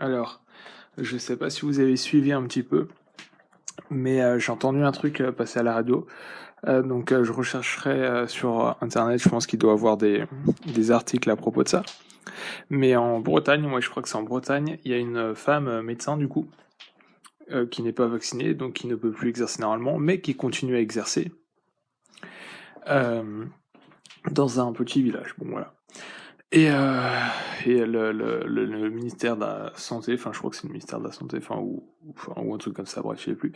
Alors, je sais pas si vous avez suivi un petit peu, mais j'ai entendu un truc passer à la radio. Donc je rechercherai sur internet, je pense qu'il doit y avoir des articles à propos de ça. Mais en Bretagne, moi je crois que c'est en Bretagne, il y a une femme médecin du coup, qui n'est pas vaccinée, donc qui ne peut plus exercer normalement, mais qui continue à exercer euh, dans un petit village. Bon voilà. Et le ministère de la Santé, enfin je crois que c'est le ministère de la Santé, ou un truc comme ça, bref, je sais plus,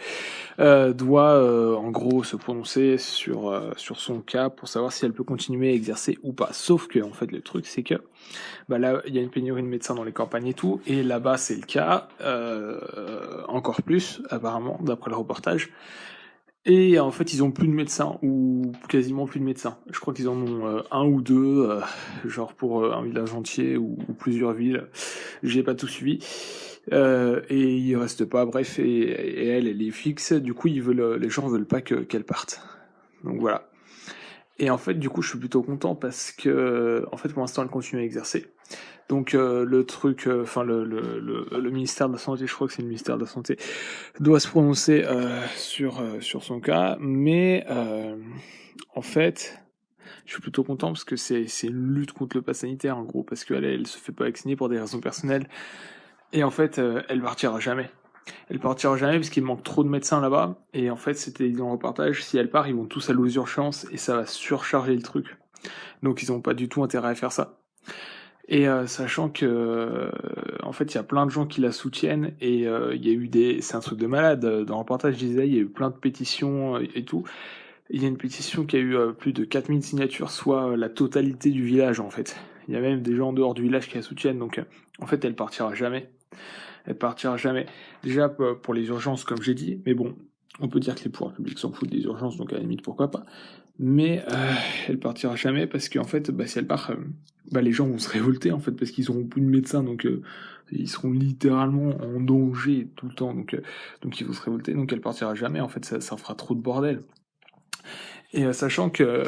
doit en gros se prononcer sur son cas pour savoir si elle peut continuer à exercer ou pas. Sauf que en fait le truc c'est que bah là il y a une pénurie de médecins dans les campagnes et tout, et là-bas c'est le cas, encore plus apparemment d'après le reportage. Et en fait, ils ont plus de médecins, ou quasiment plus de médecins. Je crois qu'ils en ont un ou deux, genre pour un village entier ou plusieurs villes. J'ai pas tout suivi. Et il reste pas, bref, et elle est fixe. Du coup, les gens veulent pas qu'elle parte. Donc voilà. Et en fait, du coup, je suis plutôt content parce que, en fait, pour l'instant, elle continue à exercer. Donc le truc, le ministère de la Santé, je crois que c'est le ministère de la Santé, doit se prononcer sur son cas, mais en fait, je suis plutôt content parce que c'est une lutte contre le pass sanitaire en gros, parce qu'elle se fait pas vacciner pour des raisons personnelles, et en fait, elle partira jamais. Elle partira jamais parce qu'il manque trop de médecins là-bas, et en fait, c'était dans le reportage, si elle part, ils vont tous aller aux urgences, et ça va surcharger le truc. Donc ils ont pas du tout intérêt à faire ça. Et sachant que, en fait, il y a plein de gens qui la soutiennent et il y a eu c'est un truc de malade. Dans le reportage, je disais, il y a eu plein de pétitions et tout. Il y a une pétition qui a eu plus de 4000 signatures, soit la totalité du village, en fait. Il y a même des gens en dehors du village qui la soutiennent, donc en fait, elle partira jamais. Elle partira jamais. Déjà pour les urgences, comme j'ai dit, mais bon, on peut dire que les pouvoirs publics s'en foutent des urgences, donc à la limite, pourquoi pas. Mais elle partira jamais parce qu'en fait, bah, si elle part, les gens vont se révolter en fait parce qu'ils auront plus de médecins, donc ils seront littéralement en danger tout le temps, donc ils vont se révolter, donc elle partira jamais. En fait, ça fera trop de bordel. Et sachant que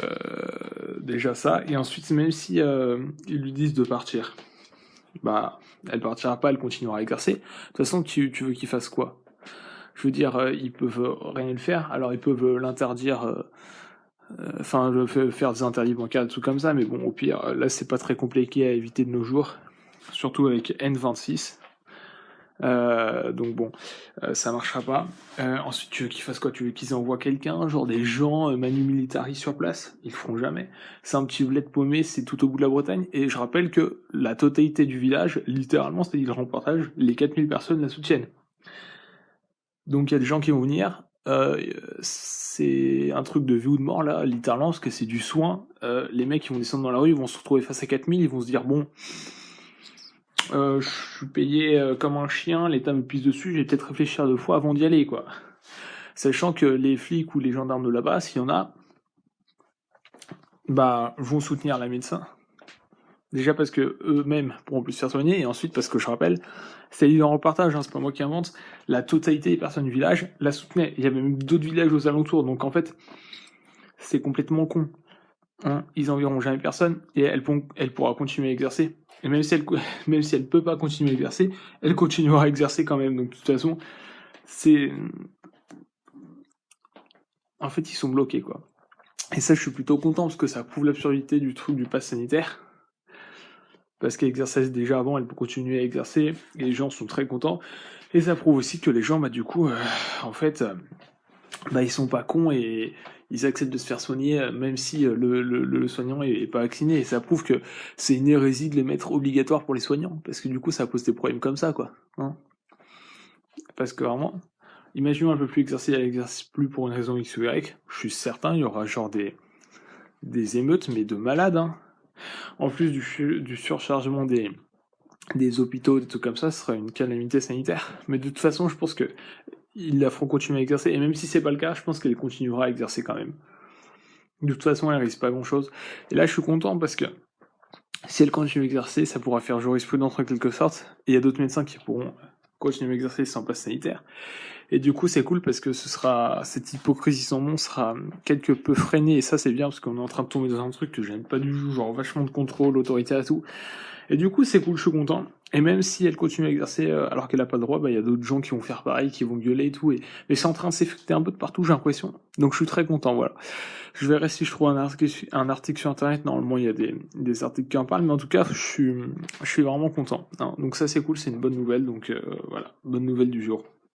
déjà ça, et ensuite même si ils lui disent de partir, bah elle partira pas, elle continuera à exercer. De toute façon, tu veux qu'il fasse quoi? Je veux dire, ils peuvent rien le faire, alors ils peuvent l'interdire. Faire des interdits bancaires, tout comme ça, mais bon, au pire, là, c'est pas très compliqué à éviter de nos jours, surtout avec N26. Donc bon, ça marchera pas. Ensuite, tu veux qu'ils fassent quoi? Tu veux qu'ils envoient quelqu'un, genre des gens manu militari sur place? Ils le feront jamais. C'est un petit bled paumé, c'est tout au bout de la Bretagne, et je rappelle que la totalité du village, littéralement, c'était dit le reportage, les 4000 personnes la soutiennent. Donc il y a des gens qui vont venir. C'est un truc de vie ou de mort là, littéralement, parce que c'est du soin. Les mecs qui vont descendre dans la rue, ils vont se retrouver face à 4000, ils vont se dire bon, je suis payé comme un chien, l'État me pisse dessus, je vais peut-être réfléchir 2 fois avant d'y aller, quoi. Sachant que les flics ou les gendarmes de là-bas, s'il y en a, bah vont soutenir la médecin. Déjà parce que eux-mêmes pourront plus se faire soigner, et ensuite parce que je rappelle, c'est dit dans le reportage, hein, c'est pas moi qui invente, la totalité des personnes du village la soutenaient. Il y avait même d'autres villages aux alentours, donc en fait, c'est complètement con. Hein. Ils enverront jamais personne, et elle pourra continuer à exercer. Et même si elle peut pas continuer à exercer, elle continuera à exercer quand même. Donc de toute façon, c'est... En fait, ils sont bloqués, quoi. Et ça, je suis plutôt content, parce que ça prouve l'absurdité du truc du pass sanitaire. Parce qu'elle exerçait déjà avant, elle peut continuer à exercer, et les gens sont très contents. Et ça prouve aussi que les gens, du coup, en fait, ils sont pas cons et ils acceptent de se faire soigner, même si le soignant est pas vacciné. Et ça prouve que c'est une hérésie de les mettre obligatoires pour les soignants, parce que du coup, ça pose des problèmes comme ça, quoi. Hein. Parce que vraiment, imaginons elle peut plus exercer, elle exerce plus pour une raison X ou Y, je suis certain, il y aura genre des émeutes, mais de malades, hein. En plus du surchargement des hôpitaux, des trucs comme ça, ce serait une calamité sanitaire. Mais de toute façon, je pense que ils la feront continuer à exercer, et même si c'est pas le cas, je pense qu'elle continuera à exercer quand même. De toute façon, elle risque pas grand chose. Et là, je suis content parce que si elle continue à exercer, ça pourra faire jurisprudence en quelque sorte, et il y a d'autres médecins qui pourront continuer à exercer sans passe sanitaire. Et du coup, c'est cool parce que cette hypocrisie sans nom sera quelque peu freinée, et ça, c'est bien parce qu'on est en train de tomber dans un truc que j'aime pas du tout, genre vachement de contrôle, autorité et tout. Et du coup, c'est cool, je suis content. Et même si elle continue à exercer alors qu'elle a pas le droit, bah il y a d'autres gens qui vont faire pareil, qui vont gueuler et tout. Mais c'est en train de s'effecter un peu de partout, j'ai l'impression. Donc je suis très content, voilà. Je verrai si je trouve un article sur internet. Normalement, il y a des articles qui en parlent, mais en tout cas, je suis vraiment content. Hein. Donc ça, c'est cool, c'est une bonne nouvelle. Donc voilà, bonne nouvelle du jour.